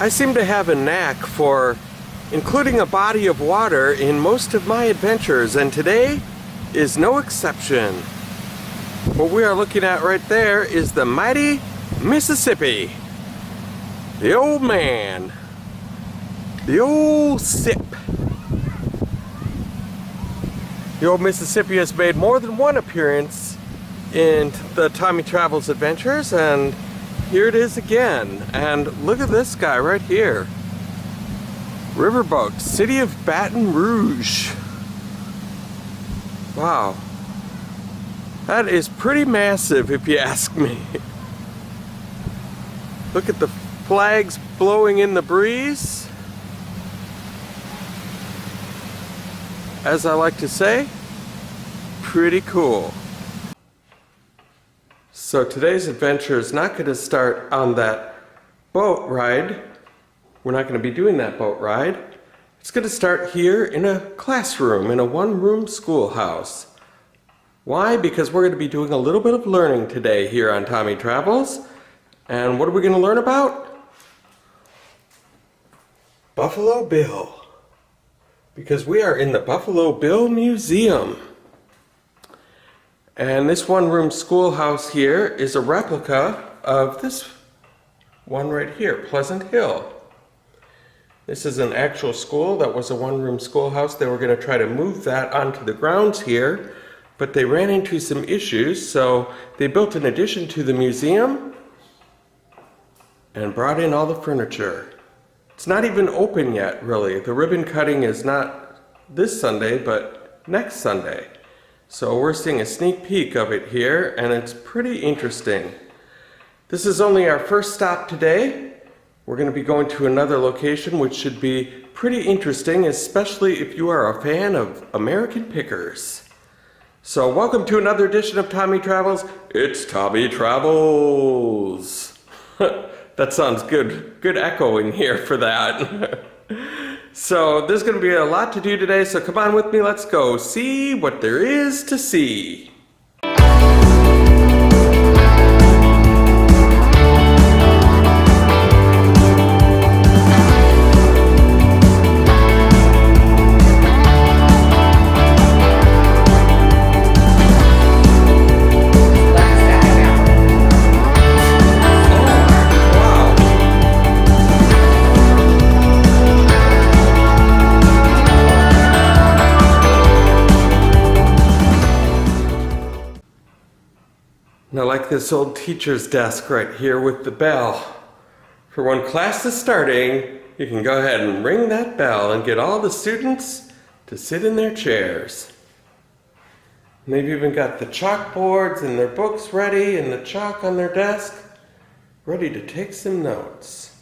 I seem to have a knack for including a body of water in most of my adventures, and today is no exception. What we are looking at right there is the mighty Mississippi. The old man. The old sip. The old Mississippi has made more than one appearance in the Tommy Travels Adventures, and here it is again. And look at this guy right here. Riverboat, City of Baton Rouge. Wow. That is pretty massive if you ask me. Look at the flags blowing in the breeze. As I like to say, pretty cool. So today's adventure is not going to start on that boat ride. We're not going to be doing that boat ride. It's going to start here in a classroom, in a one-room schoolhouse. Why? Because we're going to be doing a little bit of learning today here on Tommy Travels. And what are we going to learn about? Buffalo Bill. Because we are in the Buffalo Bill Museum. And this one-room schoolhouse here is a replica of this one right here, Pleasant Hill. This is an actual school that was a one-room schoolhouse. They were going to try to move that onto the grounds here, but they ran into some issues, so they built an addition to the museum and brought in all the furniture. It's not even open yet, really. The ribbon cutting is not this Sunday, but next Sunday. So we're seeing a sneak peek of it here, and it's pretty interesting. This is only our first stop today. We're going to be going to another location, which should be pretty interesting, especially if you are a fan of American pickers. So welcome to another edition of Tommy Travels. It's Tommy Travels. That sounds good. Good echo in here for that. So there's going to be a lot to do today, so come on with me. Let's go see what there is to see. And I like this old teacher's desk right here with the bell. For when class is starting, you can go ahead and ring that bell and get all the students to sit in their chairs. And they've even got the chalkboards and their books ready and the chalk on their desk, ready to take some notes.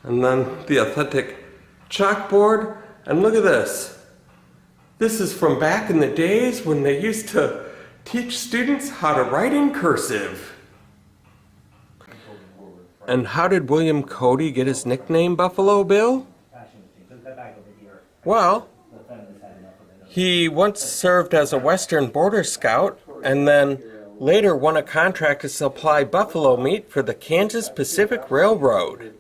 And then the authentic chalkboard, and look at this. This is from back in the days when they used to teach students how to write in cursive. And how did William Cody get his nickname Buffalo Bill? Well, he once served as a Western border scout and then later won a contract to supply buffalo meat for the Kansas Pacific Railroad.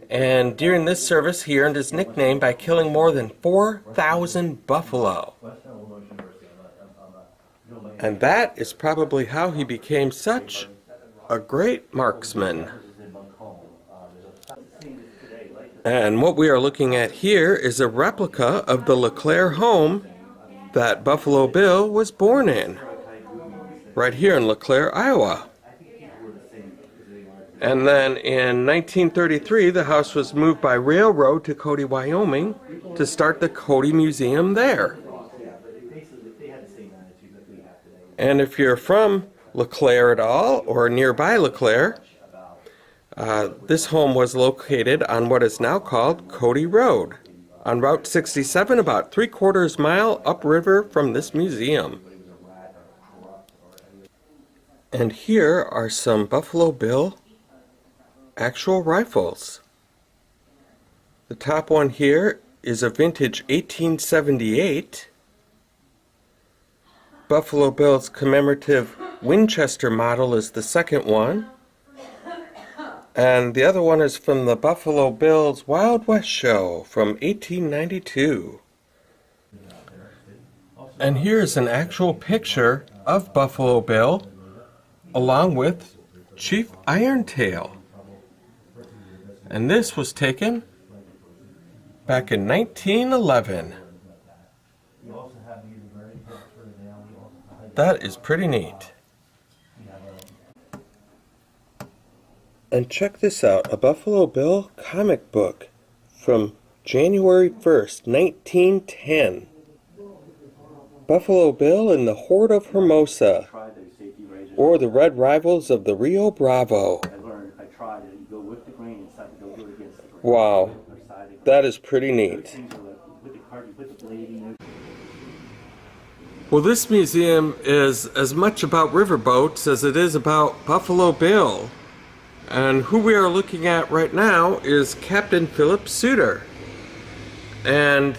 And during this service he earned his nickname by killing more than 4,000 buffalo. And that is probably how he became such a great marksman. And what we are looking at here is a replica of the LeClaire home that Buffalo Bill was born in, right here in LeClaire, Iowa. And then in 1933, the house was moved by railroad to Cody, Wyoming to start the Cody Museum there. And if you're from LeClaire at all, or nearby LeClaire, this home was located on what is now called Cody Road, on Route 67, about 3/4 mile upriver from this museum. And here are some Buffalo Bill actual rifles. The top one here is a vintage 1878. Buffalo Bill's commemorative Winchester model is the second one. And the other one is from the Buffalo Bills Wild West Show from 1892. And here's an actual picture of Buffalo Bill along with Chief Irontail. And this was taken back in 1911. That is pretty neat. And check this out, a Buffalo Bill comic book from January 1st, 1910. Buffalo Bill and the Horde of Hermosa, or the Red Rivals of the Rio Bravo. Wow, that is pretty neat. Well, this museum is as much about riverboats as it is about Buffalo Bill. And who we are looking at right now is Captain Philip Suter. And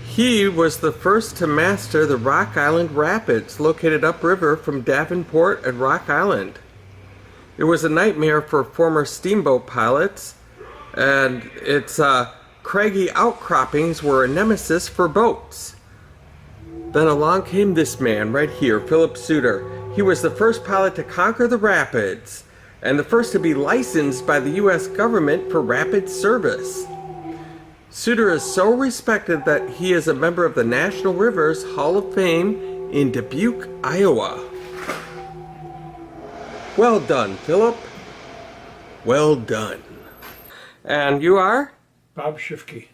he was the first to master the Rock Island Rapids, located upriver from Davenport and Rock Island. It was a nightmare for former steamboat pilots, and its craggy outcroppings were a nemesis for boats. Then along came this man right here, Philip Suter. He was the first pilot to conquer the rapids, and the first to be licensed by the U.S. government for rapid service. Suter is so respected that he is a member of the National Rivers Hall of Fame in Dubuque, Iowa. Well done, Philip. Well done. And you are? Bob Schiffke.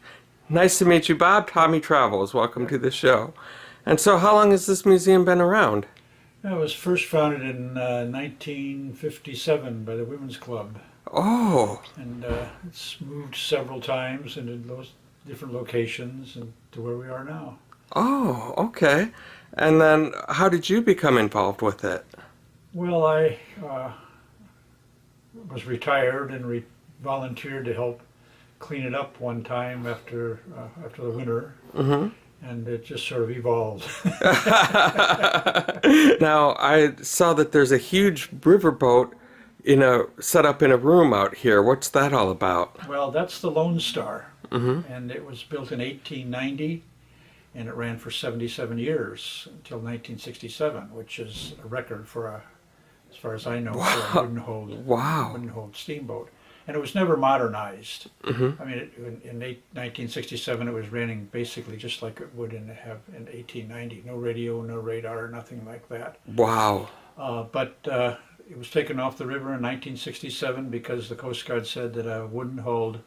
Nice to meet you, Bob. Tommy Travels. Welcome to the show. And so how long has this museum been around? It was first founded in 1957 by the Women's Club. Oh. And it's moved several times into those different locations and to where we are now. Oh, okay. And then how did you become involved with it? Well, I was retired and volunteered to help clean it up one time after the winter. Mm-hmm. And it just sort of evolved. Now, I saw that there's a huge riverboat set up in a room out here. What's that all about? Well, that's the Lone Star. Mm-hmm. And it was built in 1890, and it ran for 77 years until 1967, which is a record for as far as I know, for a wooden hold steamboat. And it was never modernized. Mm-hmm. I mean, in 1967, it was running basically just like it would in 1890. No radio, no radar, nothing like that. Wow. But it was taken off the river in 1967 because the Coast Guard said that a wooden-hulled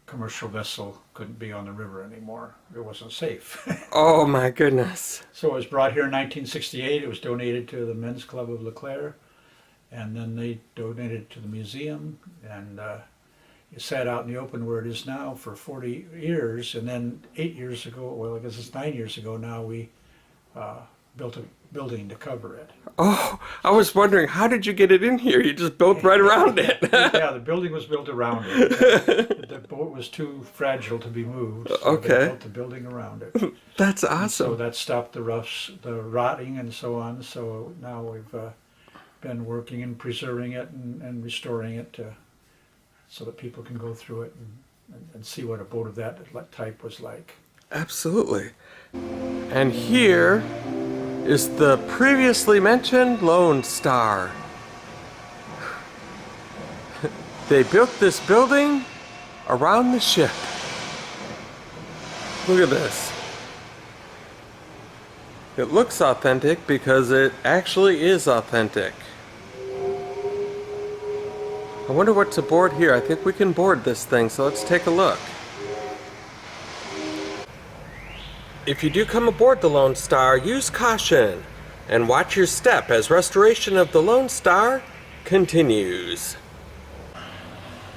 commercial vessel couldn't be on the river anymore. It wasn't safe. Oh, my goodness. So it was brought here in 1968. It was donated to the Men's Club of LeClaire. And then they donated it to the museum, and it sat out in the open where it is now for 40 years. And then 8 years ago, well, I guess it's 9 years ago now, we built a building to cover it. Oh, I was wondering, how did you get it in here? You just built right around it. Yeah, the building was built around it. The boat was too fragile to be moved, so they built the building around it. That's awesome. And so that stopped the rotting and so on. So now we've been working and preserving it and restoring it so that people can go through it and see what a boat of that type was like. Absolutely. And here is the previously mentioned Lone Star. They built this building around the ship. Look at this. It looks authentic because it actually is authentic. I wonder what's aboard here. I think we can board this thing, so let's take a look. If you do come aboard the Lone Star, use caution and watch your step as restoration of the Lone Star continues.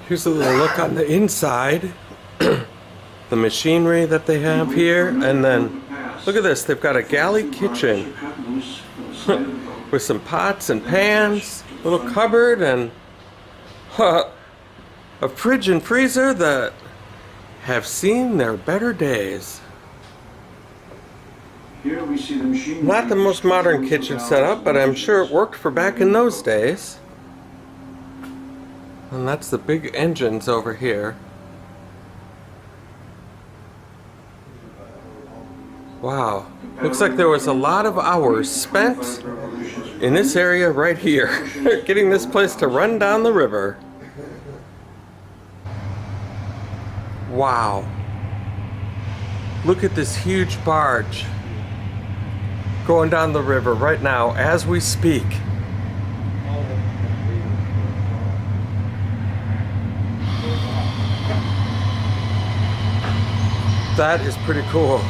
Here's a little look on the inside. The machinery that they have here, and then look at this. They've got a galley kitchen with some pots and pans, little cupboard, and a fridge and freezer that have seen their better days. Here we see the machine. Not the most modern kitchen setup, but I'm sure it worked for back in those days. And that's the big engines over here. Wow. Looks like there was a lot of hours spent in this area right here, getting this place to run down the river. Wow. Look at this huge barge going down the river right now as we speak. That is pretty cool.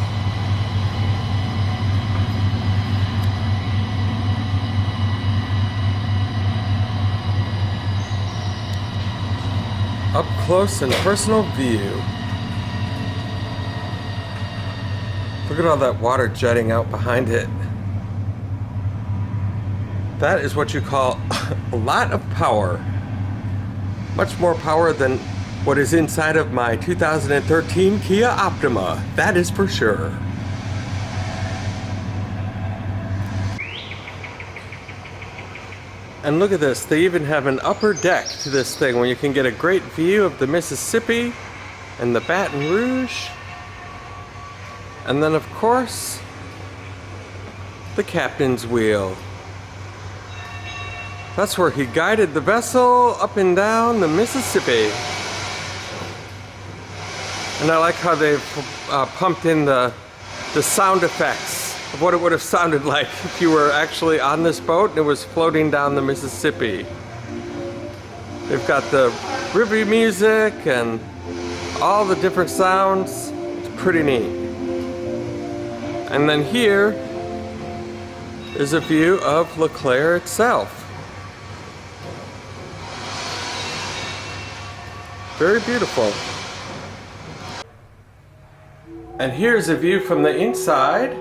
Up close and personal view. Look at all that water jetting out behind it. That is what you call a lot of power. Much more power than what is inside of my 2013 Kia Optima. That is for sure. And look at this, they even have an upper deck to this thing where you can get a great view of the Mississippi and the Baton Rouge. And then of course, the captain's wheel. That's where he guided the vessel up and down the Mississippi. And I like how they've pumped in the sound effects of what it would have sounded like if you were actually on this boat and it was floating down the Mississippi. They've got the river music and all the different sounds. It's pretty neat. And then here is a view of LeClaire itself. Very beautiful. And here's a view from the inside.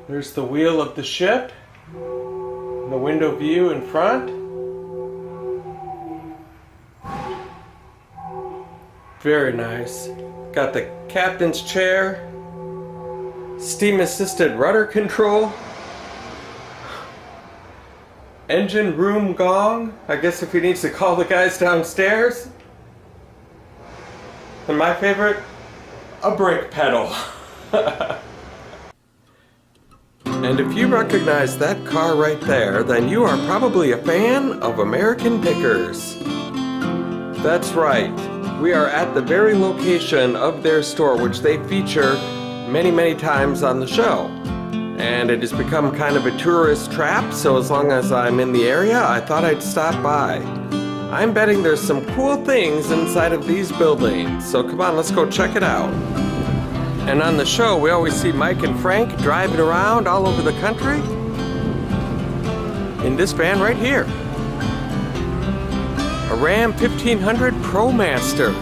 There's the wheel of the ship, the window view in front. Very nice. Got the captain's chair, steam assisted rudder control, engine room gong, I guess if he needs to call the guys downstairs. And my favorite, a brake pedal. And if you recognize that car right there, then you are probably a fan of American Pickers. That's right. We are at the very location of their store, which they feature many, many times on the show. And it has become kind of a tourist trap, so as long as I'm in the area, I thought I'd stop by. I'm betting there's some cool things inside of these buildings, so come on, let's go check it out. And on the show, we always see Mike and Frank driving around all over the country in this van right here. A Ram 1500 ProMaster.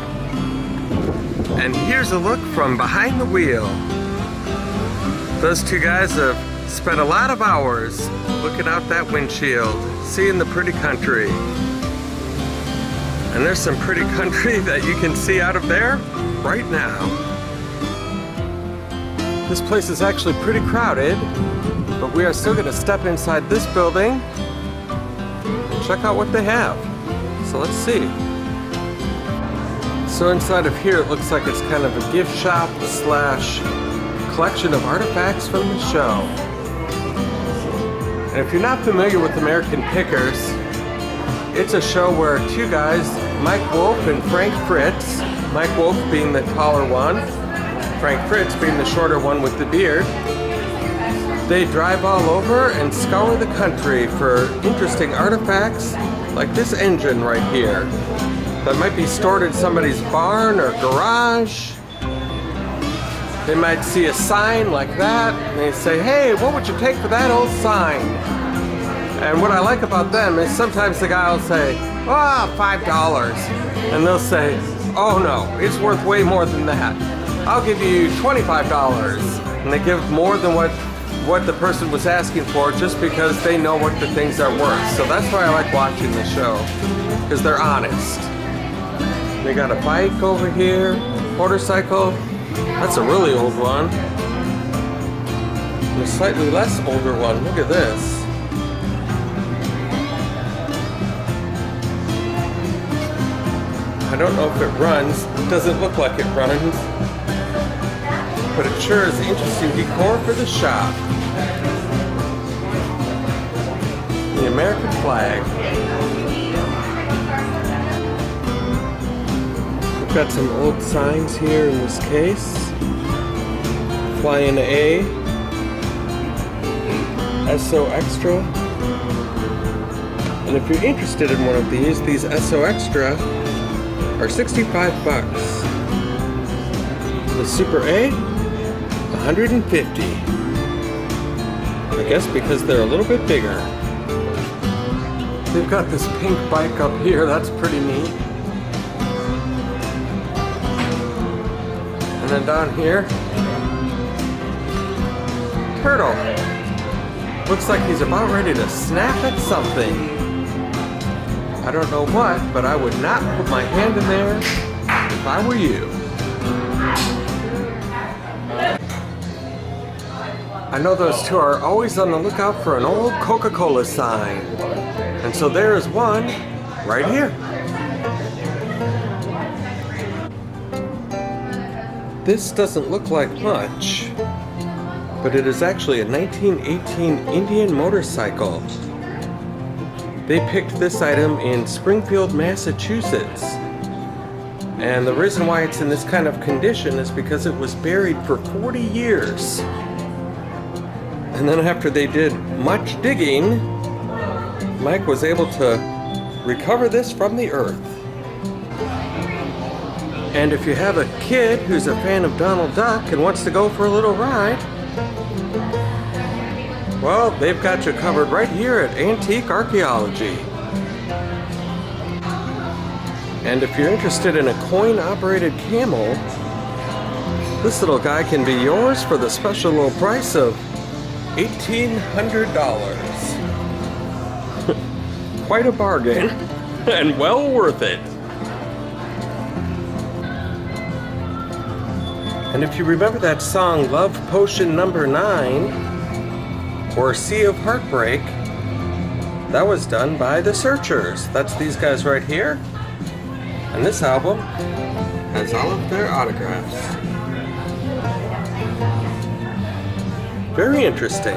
And here's a look from behind the wheel. Those two guys have spent a lot of hours looking out that windshield, seeing the pretty country. And there's some pretty country that you can see out of there right now. This place is actually pretty crowded, but we are still going to step inside this building and check out what they have. So let's see. So inside of here, it looks like it's kind of a gift shop slash collection of artifacts from the show. And if you're not familiar with American Pickers, it's a show where two guys, Mike Wolf and Frank Fritz, Mike Wolf being the taller one, Frank Fritz being the shorter one with the beard, they drive all over and scour the country for interesting artifacts like this engine right here that might be stored in somebody's barn or garage. They might see a sign like that and they say, hey, what would you take for that old sign? And what I like about them is sometimes the guy will say, oh, $5. And they'll say, oh no, it's worth way more than that. I'll give you $25. And they give more than what the person was asking for just because they know what the things are worth. So that's why I like watching the show, because they're honest. They got a bike over here, motorcycle. That's a really old one. And a slightly less older one. Look at this. I don't know if it runs. It doesn't look like it runs. But it sure is interesting decor for the shop. The American flag. We've got some old signs here in this case. Flying A. SO Extra. And if you're interested in one of these SO Extra are 65 bucks. The Super A, 150. I guess because they're a little bit bigger. They've got this pink bike up here, that's pretty neat. And then down here, turtle. Looks like he's about ready to snap at something. I don't know what, but I would not put my hand in there if I were you. I know those two are always on the lookout for an old Coca-Cola sign. And so there is one right here. This doesn't look like much, but it is actually a 1918 Indian motorcycle. They picked this item in Springfield, Massachusetts. And the reason why it's in this kind of condition is because it was buried for 40 years. And then after they did much digging, Mike was able to recover this from the earth. And if you have a kid who's a fan of Donald Duck and wants to go for a little ride, well, they've got you covered right here at Antique Archaeology. And if you're interested in a coin-operated camel, this little guy can be yours for the special low price of $1,800. Quite a bargain, and well worth it. And if you remember that song, Love Potion Number 9, or Sea of Heartbreak, that was done by The Searchers. That's these guys right here. And this album has all of their autographs. Very interesting.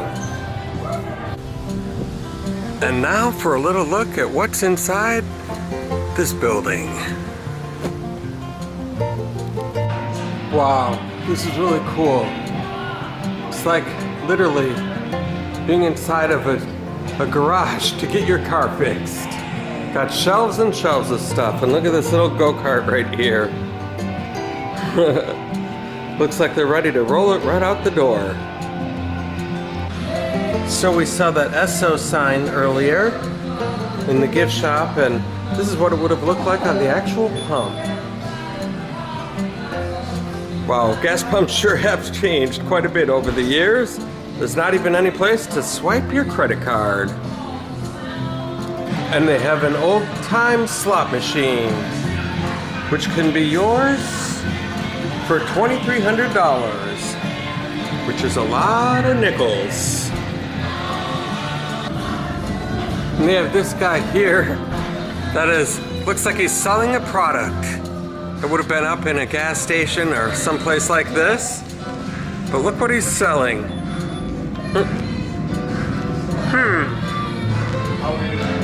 And now for a little look at what's inside this building. Wow, this is really cool. It's like literally being inside of a garage to get your car fixed. Got shelves and shelves of stuff, and look at this little go-kart right here. Looks like they're ready to roll it right out the door. So we saw that SO sign earlier in the gift shop, and this is what it would have looked like on the actual pump. Wow, gas pumps sure have changed quite a bit over the years. There's not even any place to swipe your credit card. And they have an old-time slot machine, which can be yours for $2,300, which is a lot of nickels. And they have this guy here that looks like he's selling a product. It would have been up in a gas station or someplace like this. But look what he's selling.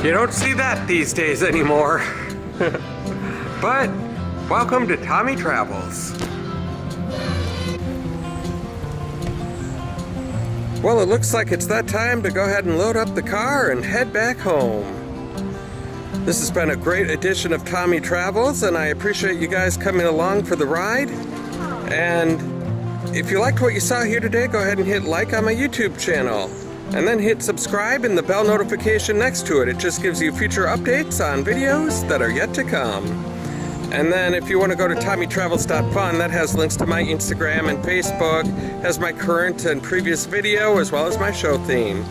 You don't see that these days anymore. But welcome to Tommy Travels. Well, it looks like it's that time to go ahead and load up the car and head back home. This has been a great edition of Tommy Travels, and I appreciate you guys coming along for the ride. And if you liked what you saw here today, go ahead and hit like on my YouTube channel. And then hit subscribe and the bell notification next to it. It just gives you future updates on videos that are yet to come. And then if you want to go to TommyTravels.fun, that has links to my Instagram and Facebook, has my current and previous video, as well as my show theme.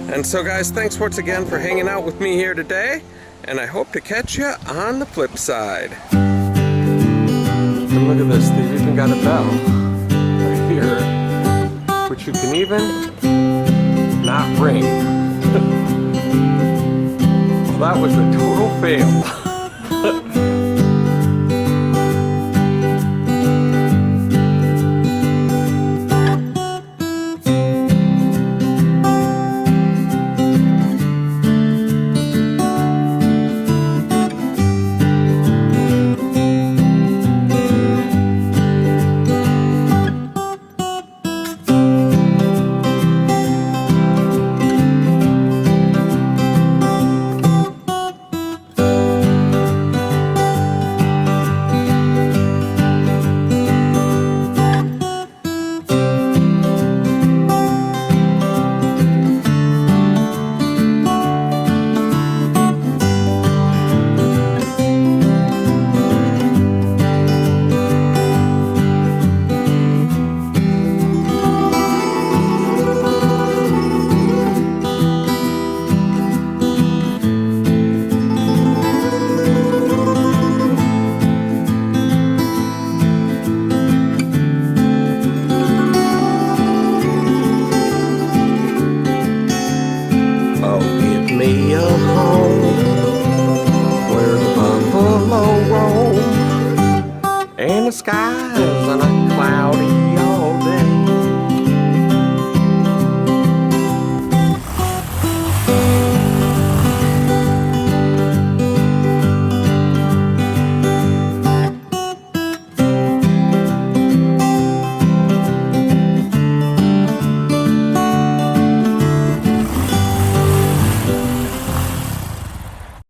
And so guys, thanks once again for hanging out with me here today, and I hope to catch you on the flip side. And look at this, they've even got a bell right here, which you can even not ring. Well, that was a total fail.